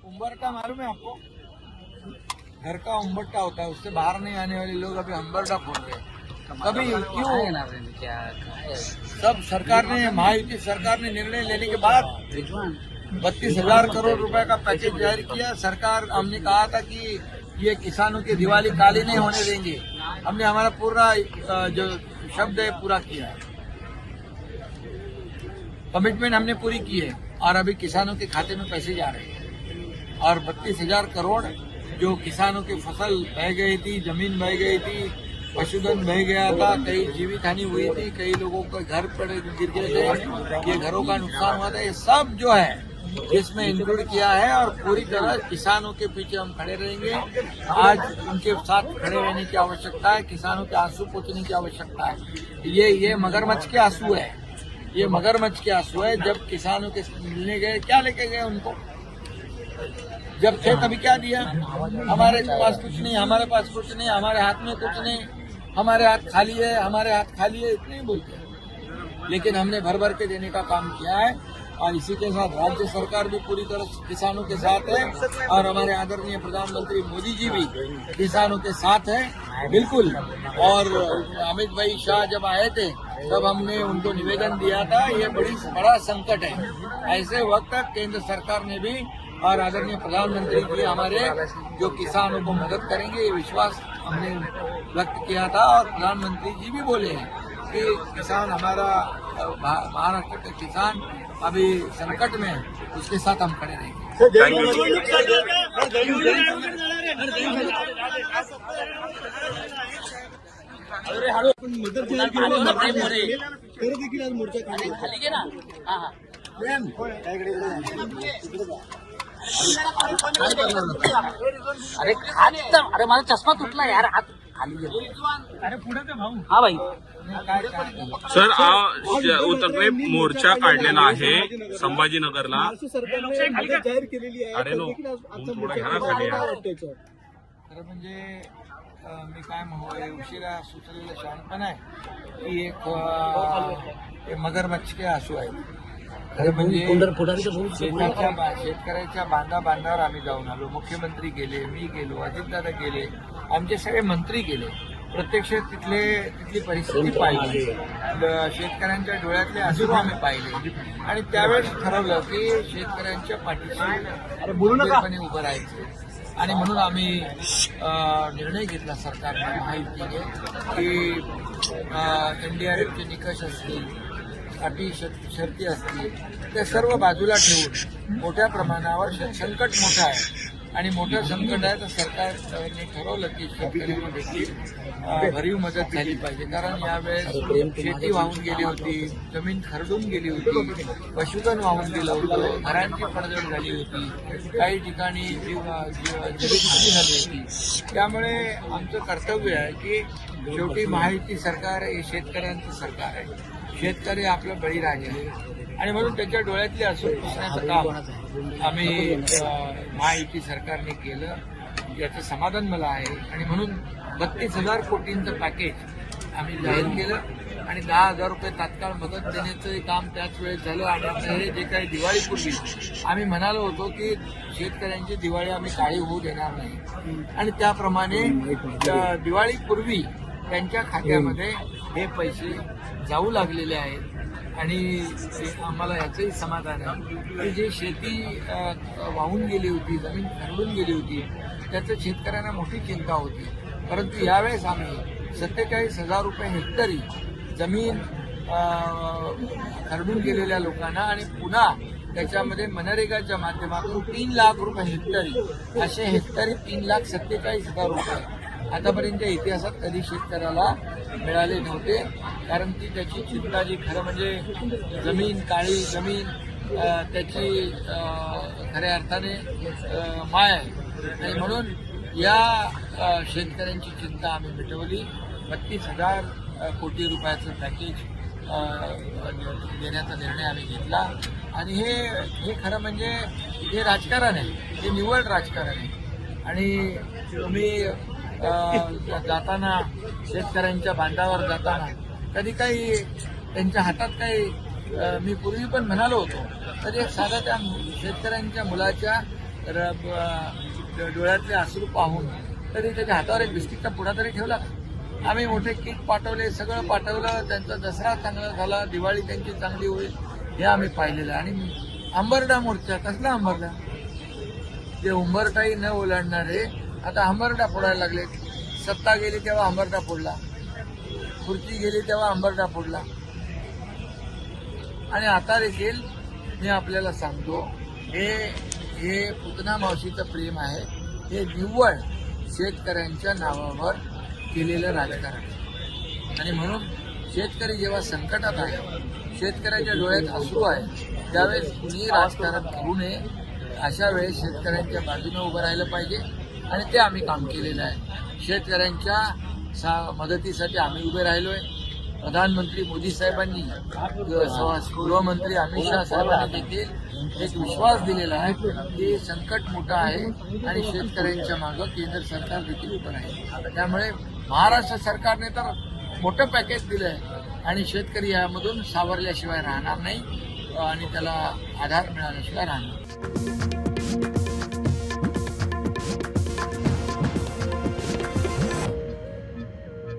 उम्बरटा मालूम है आपको? घर का उम्बरटा होता है, उससे बाहर नहीं आने वाले लोग अभी उम्बरटा फोड़ रहे हैं। कभी क्यों? सब सरकार ने, महायुति सरकार ने निर्णय लेने के बाद 32,000 करोड़ रुपए का पैकेज जारी किया। सरकार, हमने कहा था कि ये किसानों की दिवाली काली नहीं होने देंगे। हमने हमारा पूरा जो शब्द है पूरा किया है, कमिटमेंट हमने पूरी की है और अभी किसानों के खाते में पैसे जा रहे हैं। और 32,000 करोड़ जो किसानों की फसल बह गई थी, जमीन बह गई थी, पशुधन बह गया था, कई जीवित हानि हुई थी, कई लोगों के घर पर गिर गए थे, ये घरों का नुकसान हुआ था, ये सब जो है इसमें इंक्लूड किया है। और पूरी तरह किसानों के पीछे हम खड़े रहेंगे। आज उनके साथ खड़े रहने की आवश्यकता है, किसानों के आंसू पोंछने की आवश्यकता है। ये मगरमच्छ के आंसू है, ये मगरमच्छ के आंसू है। जब किसानों के मिलने गए, क्या लेके गए उनको? जब थे तभी क्या दिया? हमारे पास कुछ नहीं, हमारे पास कुछ नहीं, हमारे हाथ में कुछ नहीं, हमारे हाथ खाली है, हमारे हाथ खाली है, इतने ही बोलते। लेकिन हमने भर भर के देने का काम किया है और इसी के साथ राज्य सरकार भी पूरी तरह किसानों के साथ है और हमारे आदरणीय प्रधानमंत्री मोदी जी भी किसानों के साथ है, बिल्कुल। और अमित भाई शाह जब आए थे तब हमने उनको निवेदन दिया था, ये बड़ा संकट है। ऐसे वक्त केंद्र सरकार ने भी और आदरणीय प्रधानमंत्री जी हमारे जो किसानों को मदद करेंगे, ये विश्वास हमने व्यक्त किया था। और प्रधानमंत्री जी भी बोले हैं कि किसान हमारा, महाराष्ट्र के किसान अभी संकट में है, उसके साथ हम खड़े रहेंगे। अरे अरे माझा चष्मा तुटला यार, हात खाली गेलो. अरे पुढे ते भाऊ. हा भाई. सर, उत्तर मोर्चा काढलेला आहे संभाजीनगरला. जाहीर केलेली आहे. अरे नो, थोडं घरा खाली आहे. खरं म्हणजे मी काय म्हणू, उशिरा सुचलेलं शहाणपण आहे की एक मगरमच्छ के आंसू आहे. खरं म्हणजे शेतकऱ्याच्या बांधावर आम्ही जाऊन आलो. मुख्यमंत्री गेले, मी गेलो, अजितदादा गेले, आमचे सगळे मंत्री गेले. प्रत्यक्ष तिथली परिस्थिती पाहिली, शेतकऱ्यांच्या डोळ्यातले अश्रू आम्ही पाहिले आणि त्यावेळेस ठरवलं की शेतकऱ्यांच्या पाठीशी खंबीरपणे उभं राहायचं. आणि म्हणून आम्ही निर्णय घेतला सरकारने, महायुतीने, की एनडीआरएफचे निकष असतील, अटी शर्ती असतील, ते सर्व बाजूला ठेवून मोठ्या प्रमाणावर संकट मोठं आहे आणि मोठं संकट आहे तर सरकारने ठरवलं की शेतकऱ्यांना देखील भरीव मदत झाली पाहिजे. कारण यावेळेस शेती वाहून गेली होती, जमीन खरडून गेली होती, पशुधन वाहून गेलं होतं, घरांची पडझड झाली होती, काही ठिकाणी जीवितहानी झाली होती. त्यामुळे आमचं कर्तव्य आहे की शेवटी महायुती सरकार हे शेतकऱ्यांचं सरकार आहे. शेतकरी आपलं बळीराजा आहे आणि म्हणून त्यांच्या डोळ्यातले असून पुसण्याचं काम आम्ही महायुती सरकारने केलं, याचं समाधान मला आहे. आणि म्हणून 32,000 कोटींचं पॅकेज आम्ही जाहीर केलं आणि 10,000 रुपये तात्काळ मदत देण्याचं काम त्याच वेळेस झालं. आणि आता हे जे काही दिवाळीपूर्वी आम्ही म्हणालो होतो की शेतकऱ्यांची दिवाळी आम्ही काळी होऊ देणार नाही आणि त्याप्रमाणे दिवाळीपूर्वी त्यांच्या खात्यामध्ये हे पैसे जाऊ लागलेले आहेत. आणि आम्हाला याचंही समाधान आहे की जे शेती वाहून गेली होती, जमीन खरडून गेली होती, त्याचं शेतकऱ्यांना मोठी चिंता होती. परंतु यावेळेस आम्ही 47,000 रुपये हेक्टरी जमीन खरडून गेलेल्या लोकांना आणि पुन्हा त्याच्यामध्ये मनरेगाच्या माध्यमातून 3 लाख रुपये हेक्टरी, असे हेक्टरी 3,47,000 रुपये आतापर्यंतच्या इतिहासात कधी शेतकऱ्याला मिळाले नव्हते. कारण ती त्याची चिंता, जी खरं म्हणजे जमीन, काळी जमीन, त्याची खऱ्या अर्थाने माय आहे. आणि म्हणून या शेतकऱ्यांची चिंता आम्ही मिटवली. 32,000 कोटी रुपयाचं पॅकेज देण्याचा निर्णय आम्ही घेतला. आणि हे खरं म्हणजे हे राजकारण आहे, हे निव्वळ राजकारण आहे. आणि तुम्ही जाताना, शेतकऱ्यांच्या बांधावर जाताना कधी काही त्यांच्या हातात काही, मी पूर्वी पण म्हणालो होतो, तर एक साधा त्या शेतकऱ्यांच्या मुलाच्या तर डोळ्यातले अश्रू पाहून तरी त्याच्या हातावर एक बिस्किटचा पुडा तरी ठेवला. आम्ही मोठे किट पाठवले, सगळं पाठवलं. त्यांचा दसरा चांगला झाला, दिवाळी त्यांची चांगली होईल हे आम्ही पाहिलेलं. आणि अंबरडा मोर्चा, कसला अंबरडा? जे उंबरठाही न ओलांडणारे आता अंबरडा फोडायला लागले. सत्ता गेली तेव्हा अंबरडा फोडला, खुर्ची गेली तेव्हा अंबरडा फोडला. आणि आता देखील मी आपल्याला सांगतो, हे पुतना मावशीचं प्रेम आहे. हे निव्वळ शेतकऱ्यांच्या नावावर केलेलं राजकारण. आणि म्हणून शेतकरी जेव्हा संकटात आहे, शेतकऱ्याच्या डोळ्यात अश्रू आहे, त्यावेळेस कुणीही राजकारण करू नये. अशा वेळेस शेतकऱ्यांच्या बाजूने उभं राहिलं पाहिजे. आणि ते आम्ही काम केलेलं आहे. शेतकऱ्यांच्या मदतीसाठी आम्ही उभे राहिलोय. प्रधानमंत्री मोदी साहेबांनी, गृहमंत्री अमित शहा साहेबांनी देखील एक विश्वास दिलेला आहे की संकट मोठं आहे आणि शेतकऱ्यांच्या मागं केंद्र सरकार देखील उभं आहे. त्यामुळे महाराष्ट्र सरकारने तर मोठं पॅकेज दिलं आहे आणि शेतकरी यामधून सावरल्याशिवाय राहणार नाही आणि त्याला आधार मिळाल्याशिवाय राहणार.